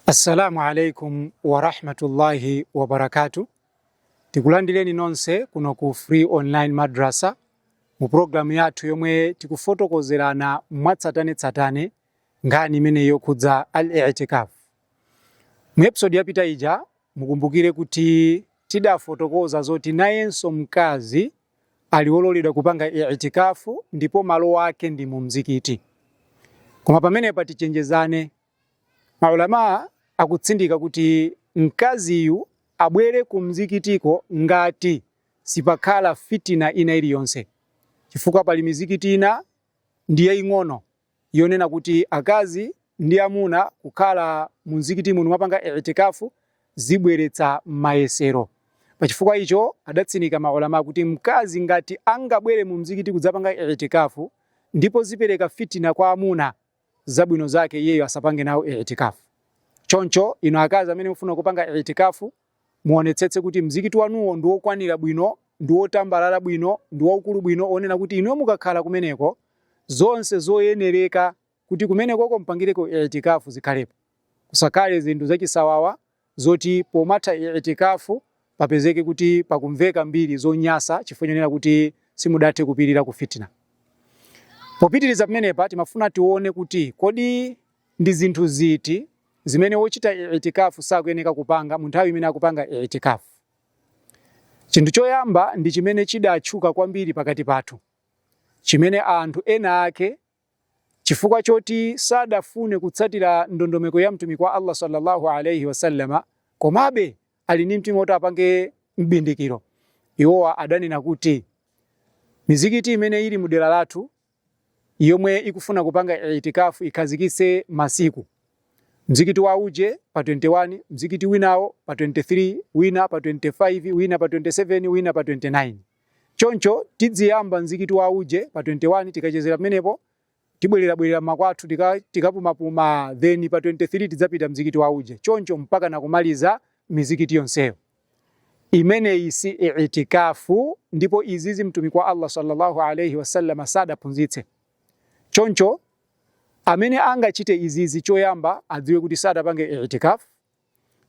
Assalamu alaikum wa rahmatullahi wa barakatuh. Tikulandireni nonse kuno ku Free Online Madrasa mu programu yathu yomwe tikufotokozerana mwatsatane ngani imene yokhudza al-i'tikaf. Mu episode yapita ija mukumbukire kuti tidafotokoza zoti nayenso mkazi aliwololedwa kupanga i'tikafu ndipo malo wake ndi mu mzikiti. Koma pamene patichenjezane, maulama akutsindika kuti mkaziyu abwere ku mzikitiko ngati sipakhala fitina ina iliyonse. Chifukwa pali mizikiti ina ndi yaying'ono yonena kuti akazi ndi amuna kukhala mu mzikiti muno mapanga i'tikafu zibweretsa mayesero. Pachifukwa icho adatsinika maulama kuti mkazi ngati angabwere mu mzikiti kudzapanga i'tikafu ndipo zipereka fitina kwa amuna, zabwino zake iyeyo asapange nawo i'tikafu. Choncho ino akazi amene mufuna kupanga i'tikafu muonetsetse kuti mzikiti wanuwo ndi wokwanira bwino, ndi wotambalala bwino, ndi waukulu bwino, onena kuti ino mukakhala kumeneko zonse zoyenereka kuti kumeneko mpangireko i'tikafu zikhalepo. Kusakale zinthu zachisawawa zoti pomatha i'tikafu papezeke kuti pakumveka mbiri zonyasa chifukwa chonena kuti simudathe kupirira ku fitina. Popitiriza pamenepa timafuna tione kuti kodi ndi zinthu ziti zimene wochita i'tikafu sakuyeneka kupanga mu nthawi imene akupanga i'tikafu. Chinthu choyamba ndi chimene chidatchuka kwambiri pakati pathu, chimene anthu ena ake chifukwa choti sadafune kutsatira ndondomeko ya mtumiki wa Allah sallallahu alaihi wasallama, komabe ali ndi mtima woti apange mbindikiro. Iwowa adanena kuti mizikiti imene ili mu dera lathu yomwe ikufuna kupanga i'tikafu ikhazikitse masiku. Mzikiti wa uje pa 21, mzikiti winawo pa 23, wina pa 25, wina pa 27, wina pa 29. Choncho tidziyamba mzikiti wa uje pa 21 tikachezera pamenepo, tibwerera makwathu tikapuma, then pa 23 tidzapita mzikiti wa uje. Choncho mpaka nakumaliza mizikiti yonseyo. Imene isi i'tikafu, ndipo izizi mtumiki wa Allah sallallahu alaihi wasallam sadaphunzitse. Choncho amene angachite izizi choyamba adziwe kuti sadapange i'tikafu.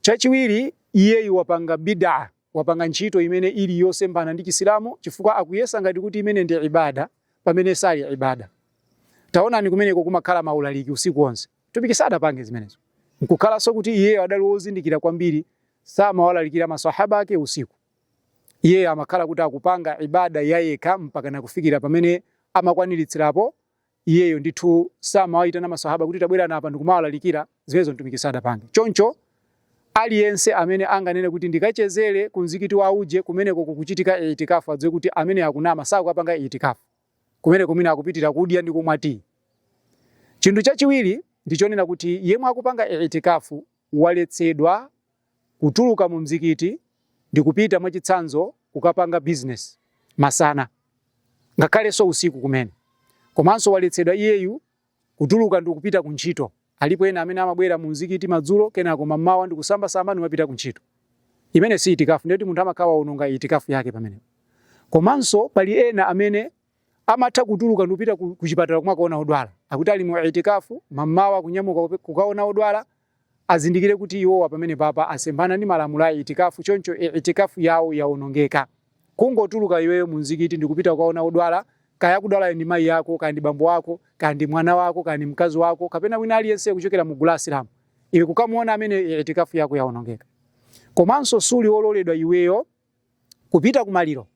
Chachiwiri, iyeyu wapanga bid'a, wapanga ntchito imene ili yosembana ndi Chisilamu chifukwa akuyesa ngati kuti imene ndi ibada pamene sali ibada. Taonani kumeneko kumakhala maulaliki usiku wonse. Mtumiki sadapange zimenezo. Nkukhala so kuti iyeyo adali wozindikira kwambiri samawalalikira maswahaba ake usiku. Iyeyo amakhala kuti akupanga ibada yayeka mpaka nakufikira pamene amakwaniritsirapo. Iyeyo ndithu samawaitana maswahaba kuti tabwera napa ndikumawalalikira, zimenezo mtumiki sadapange. Choncho aliyense amene anganene kuti ndikachezere ku mzikiti wa uje kumeneko kukuchitika i'tikafu adziwe kuti amene akunama sakupanga i'tikafu. Kumeneko mwina akupitira kudya ndi kumwati. Chinthu chachiwiri ndichonena kuti yemwe akupanga i'tikafu waletsedwa kutuluka mu mzikiti ndi kupita mwachitsanzo kukapanga business masana, ngakhale so usiku kumene. Komanso waletsedwa iyeyu kutuluka ndi kupita ku ntchito. Alipo ena amene amabwera mu mzikiti madzulo kenako mamawa ndi kusamba ndi mapita ku ntchito. Imene si i'tikafu, ndiyoti munthu amakhala waononga i'tikafu yake pamene. Komanso pali ena amene amatha kutuluka ndi kupita ku chipatala kumakaona odwala. Akuti ali mu i'tikafu, mamawa kunyamuka kukaona odwala, azindikire kuti iwowa pamene papa asembana ndi malamulo a i'tikafu. Choncho i'tikafu yawo yaonongeka. Kungotuluka iweyo mu mzikiti ndi kupita kukaona odwala, kaya kudwala ndi mayi yako, kaya ndi bambo wako, kaya ndi mwana wako, kaya ndi mkazi wako, kapena wina aliyense kuchokera mu gulu la Islamu, iwe kukamuona amene i'tikafu yako yaonongeka. Komanso suli wololedwa iweyo kupita ku maliro.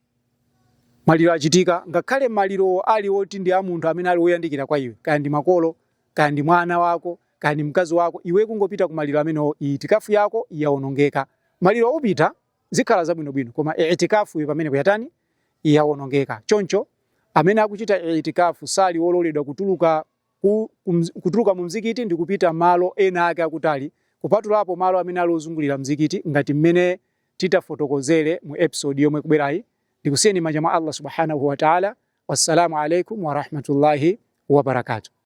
Maliro achitika, ngakhale maliro ali woti ndi a munthu amene ali woyandikira kwa iwe, kaya ndi makolo, kaya ndi mwana wako, kaya ndi mkazi wako, iwe kungopita ku maliro amene i'tikafu yako yaonongeka. Maliro opita zikhala zabwinobwino, koma i'tikafu iwe pamene kuyatani yaonongeka. Choncho amene akuchita i'tikafu sali wololedwa kutuluka mu mzikiti ndi kupita malo ena ake akutali, kupatulapo malo amene ali ozungulira mzikiti ngati mmene titafotokozere mu episode yomwe kubwerayi. Ndikusiyeni manja mwa Allah subhanahu wa ta'ala. Wassalamu alaikum wa rahmatullahi wa barakatuh.